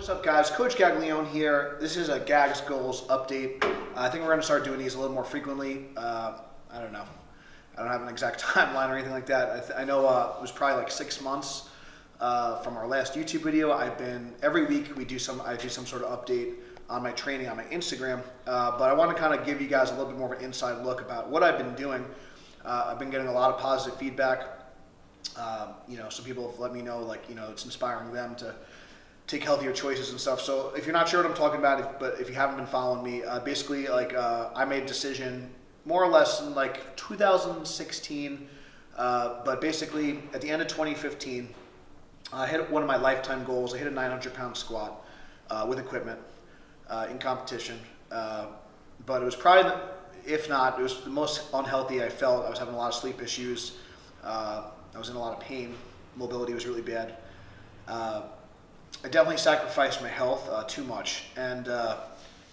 What's up, guys? Coach Gaglione here. This is a Gags Goals update. I think we're going to start doing these a little more frequently. I don't know. I don't have an exact timeline or anything like that. I know it was probably like 6 months from our last YouTube video. Every week I do some sort of update on my training on my Instagram. But I want to kind of give you guys a little bit more of an inside look about what I've been doing. I've been getting a lot of positive feedback. Some people have let me know, it's inspiring them to take healthier choices and stuff. So if you're not sure what I'm talking about, but if you haven't been following me, basically I made a decision more or less in 2016, but basically at the end of 2015, I hit one of my lifetime goals. I hit a 900-pound squat with equipment in competition, but it was probably, if not, it was the most unhealthy I felt. I was having a lot of sleep issues. I was in a lot of pain. Mobility was really bad. I definitely sacrificed my health too much, and I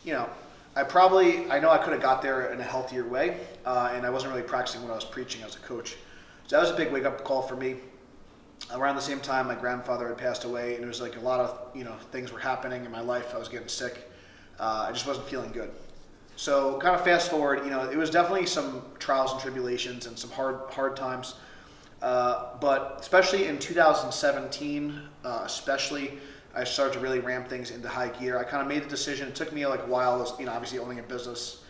know I could have got there in a healthier way, and I wasn't really practicing what I was preaching as a coach. So that was a big wake-up call for me. Around the same time, my grandfather had passed away, and it was a lot of things were happening in my life. I was getting sick. I just wasn't feeling good. So kind of fast forward, it was definitely some trials and tribulations and some hard times. But especially in 2017, I started to really ramp things into high gear. I kind of made the decision. It took me a while, obviously owning a business.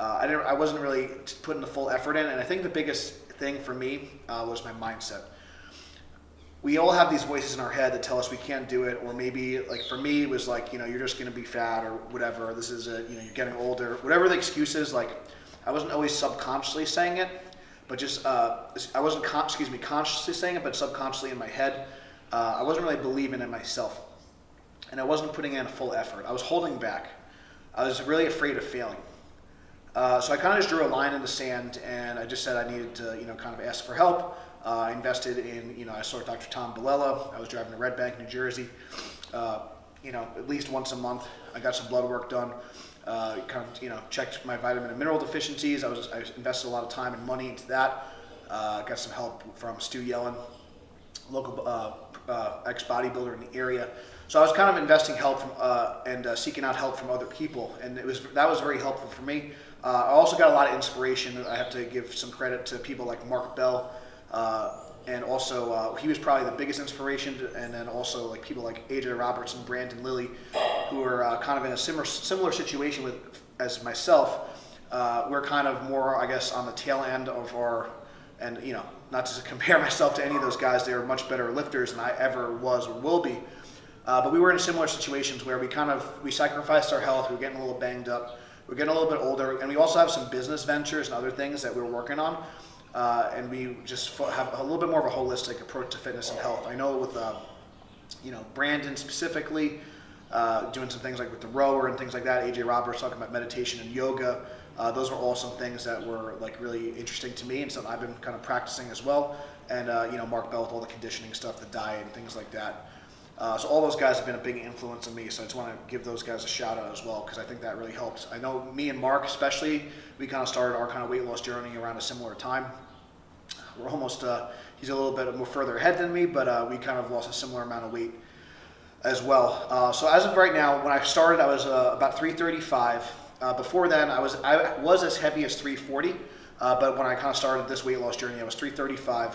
I wasn't really putting the full effort in, and I think the biggest thing for me was my mindset. We all have these voices in our head that tell us we can't do it, or maybe for me it was you're just going to be fat or whatever. This is you're getting older. Whatever the excuse is, I wasn't always subconsciously saying it. But just, I wasn't consciously saying it, but subconsciously in my head, I wasn't really believing in myself. And I wasn't putting in a full effort. I was holding back. I was really afraid of failing. So I kind of just drew a line in the sand, and I just said I needed to, kind of ask for help. I invested in, I saw Dr. Tom Bilella. I was driving to Red Bank, New Jersey, at least once a month. I got some blood work done. Checked my vitamin and mineral deficiencies. I invested a lot of time and money into that. Got some help from Stu Yellen, local ex-bodybuilder in the area. So I was kind of investing help from and seeking out help from other people, and that was very helpful for me. I also got a lot of inspiration. I have to give some credit to people like Mark Bell, and also he was probably the biggest inspiration. And then also people like AJ Robertson, Brandon Lilly, who were kind of in a similar situation as myself. We're kind of more, I guess, on the tail end of our, and not to compare myself to any of those guys. They were much better lifters than I ever was or will be. But we were in similar situations where we sacrificed our health. We were getting a little banged up. We're getting a little bit older, and we also have some business ventures and other things that we're working on. And we just have a little bit more of a holistic approach to fitness and health. I know with Brandon specifically, doing some things with the rower and things like that. AJ Roberts talking about meditation and yoga. Those were all some things that were really interesting to me and something I've been kind of practicing as well. And Mark Bell with all the conditioning stuff, the diet and things like that. So all those guys have been a big influence on me. So I just want to give those guys a shout out as well, because I think that really helps. I know me and Mark especially, we kind of started our kind of weight loss journey around a similar time. We're almost, he's a little bit more further ahead than me, but we kind of lost a similar amount of weight as well. So as of right now, when I started, I was about 335. Before then, I was as heavy as 340, but when I kind of started this weight loss journey, I was 335,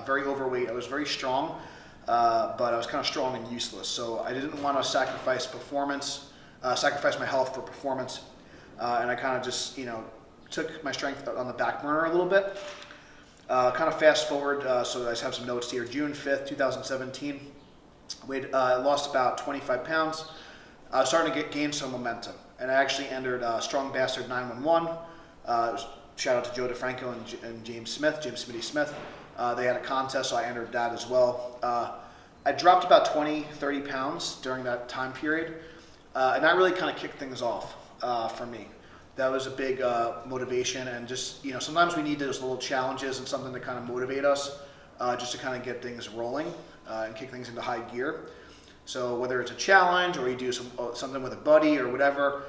very overweight. I was very strong, but I was kind of strong and useless. So I didn't want to sacrifice my health for performance, and I kind of just, took my strength on the back burner a little bit. Kind of fast forward, so I just have some notes here. June 5th, 2017, I lost about 25 pounds. I was starting to gain some momentum, and I actually entered Strong Bastard 911. Shout out to Joe DeFranco and James Smitty Smith. They had a contest, so I entered that as well. I dropped about 30 pounds during that time period, and that really kind of kicked things off for me. That was a big motivation, and just, sometimes we need those little challenges and something to kind of motivate us, just to kind of get things rolling and kick things into high gear. So whether it's a challenge or you do something with a buddy or whatever,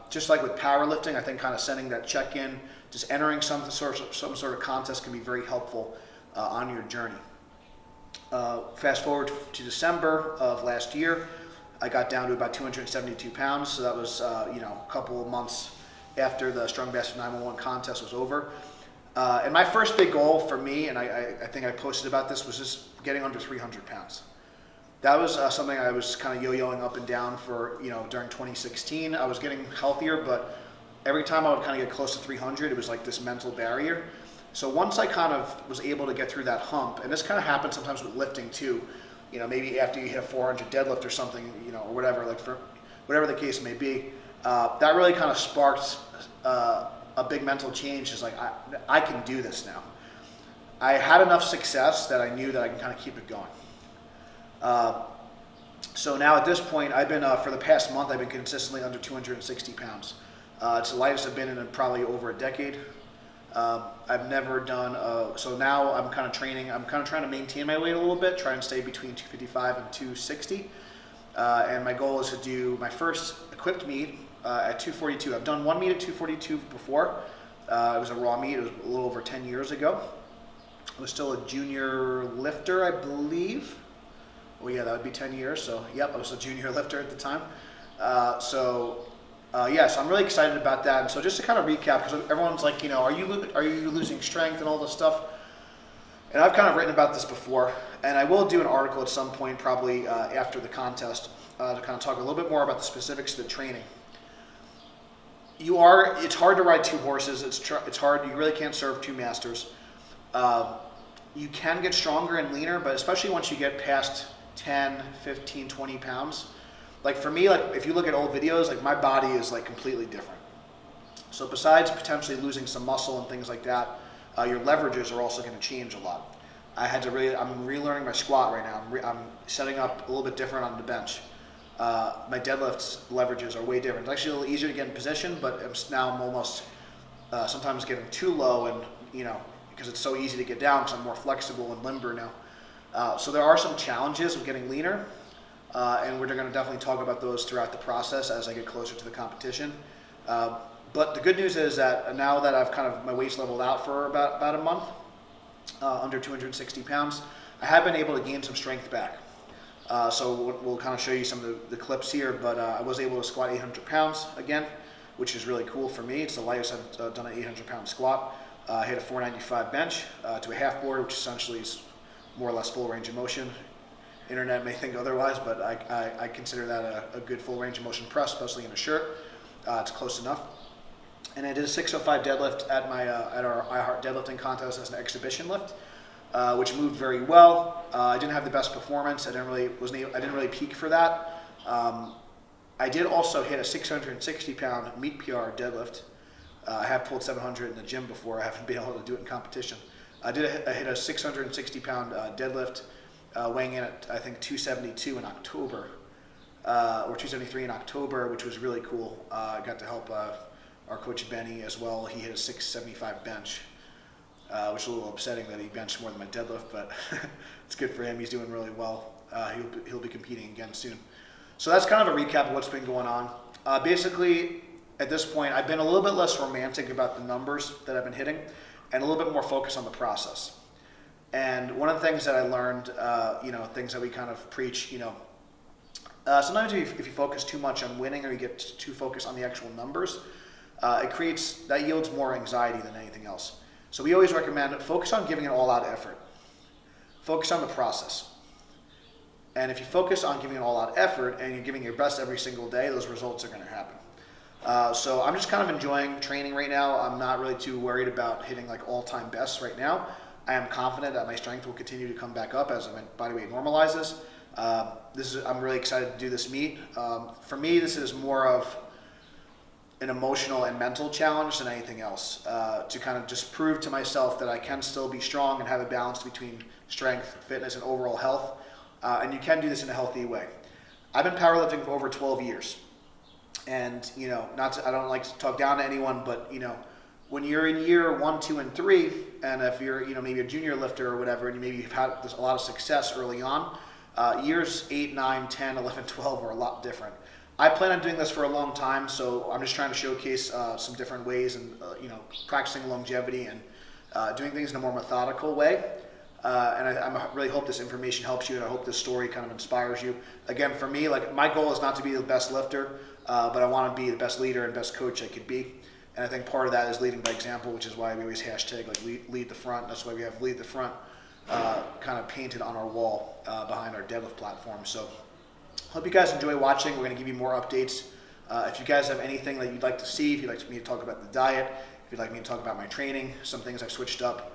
just like with powerlifting, I think kind of sending that check-in, just entering some sort of contest can be very helpful on your journey. Fast forward to December of last year, I got down to about 272 pounds. So that was, you know, a couple of months after the Strong Bastard 911 contest was over. And my first big goal for me, and I think I posted about this, was just getting under 300 pounds. That was something I was kind of yo-yoing up and down for, you know, during 2016. I was getting healthier, but every time I would kind of get close to 300, it was like this mental barrier. So once I kind of was able to get through that hump, and this kind of happens sometimes with lifting too, you know, maybe after you hit a 400 deadlift or something, you know, or whatever, like for whatever the case may be, that really kind of sparked a big mental change. Is like, I can do this now. I had enough success that I knew that I can kind of keep it going. So now at this point, I've been, for the past month, I've been consistently under 260 pounds. It's the lightest I've been in probably over a decade. I've never done, so now I'm kind of training, I'm kind of trying to maintain my weight a little bit, try and stay between 255 and 260. And my goal is to do my first equipped meet at 242. I've done one meet at 242 before. It was a raw meet, it was a little over 10 years ago. I was still a junior lifter, I believe. Oh yeah, that would be 10 years, so yep, I was a junior lifter at the time. Yeah, so I'm really excited about that. And so just to kind of recap, because everyone's like, you know, are you losing strength and all this stuff? And I've kind of written about this before, and I will do an article at some point, probably after the contest, to kind of talk a little bit more about the specifics of the training. It's hard to ride two horses. It's hard. You really can't serve two masters. You can get stronger and leaner, but especially once you get past 10, 15, 20 pounds. Like for me, like if you look at old videos, like my body is like completely different. So besides potentially losing some muscle and things like that, your leverages are also going to change a lot. I'm relearning my squat right now. I'm setting up a little bit different on the bench. My deadlifts leverages are way different. It's actually a little easier to get in position, but I'm almost sometimes getting too low, and you know, because it's so easy to get down because I'm more flexible and limber now. So there are some challenges with getting leaner. And we're going to definitely talk about those throughout the process as I get closer to the competition. But the good news is that now that I've kind of, my weight's leveled out for about a month, under 260 pounds, I have been able to gain some strength back. So we'll kind of show you some of the clips here, but I was able to squat 800 pounds again, which is really cool for me. It's the lightest I've done an 800 pound squat. I hit a 495 bench to a half board, which essentially is more or less full range of motion. Internet may think otherwise, but I consider that a good full range of motion press, especially in a shirt. It's close enough. And I did a 605 deadlift at our iHeart deadlifting contest as an exhibition lift, which moved very well. I didn't have the best performance. I didn't really peak for that. I did also hit a 660 pound meet PR deadlift. I have pulled 700 in the gym before. I haven't been able to do it in competition. I hit a 660 pound deadlift. Weighing in at, I think, 272 in October, or 273 in October, which was really cool. I got to help our coach Benny as well. He hit a 675 bench, which is a little upsetting that he benched more than my deadlift, but it's good for him. He's doing really well. He'll be competing again soon. So that's kind of a recap of what's been going on. Basically, at this point, I've been a little bit less romantic about the numbers that I've been hitting, and a little bit more focused on the process. And one of the things that I learned, you know, things that we kind of preach, you know, sometimes if you focus too much on winning or you get too focused on the actual numbers, that yields more anxiety than anything else. So we always recommend focus on giving an all-out effort. Focus on the process. And if you focus on giving an all-out effort and you're giving your best every single day, those results are going to happen. So I'm just kind of enjoying training right now. I'm not really too worried about hitting like all-time bests right now. I am confident that my strength will continue to come back up as my body weight normalizes. I'm really excited to do this meet. For me, this is more of an emotional and mental challenge than anything else, to kind of just prove to myself that I can still be strong and have a balance between strength, fitness, and overall health. And you can do this in a healthy way. I've been powerlifting for over 12 years. And, you know, I don't like to talk down to anyone, but, you know, when you're in year 1, 2, and 3, and if you're, you know, maybe a junior lifter or whatever, and maybe you've had a lot of success early on, years 8, 9, 10, 11, 12 are a lot different. I plan on doing this for a long time, so I'm just trying to showcase some different ways and, you know, practicing longevity and doing things in a more methodical way. And I really hope this information helps you, and I hope this story kind of inspires you. Again, for me, like, my goal is not to be the best lifter, but I want to be the best leader and best coach I could be. And I think part of that is leading by example, which is why we always hashtag like lead the front. That's why we have lead the front kind of painted on our wall behind our deadlift platform. So hope you guys enjoy watching. We're going to give you more updates. If you guys have anything that you'd like to see, if you'd like me to talk about the diet, if you'd like me to talk about my training, some things I've switched up,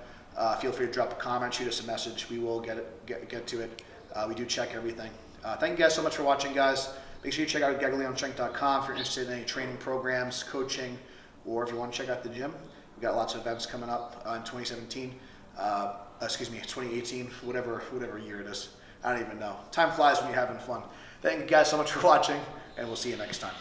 feel free to drop a comment, shoot us a message. We will get to it. We do check everything. Thank you guys so much for watching, guys. Make sure you check out GaglianoStrength.com if you're interested in any training programs, coaching, or if you want to check out the gym. We've got lots of events coming up in 2017. 2018, whatever year it is. I don't even know. Time flies when you're having fun. Thank you guys so much for watching, and we'll see you next time.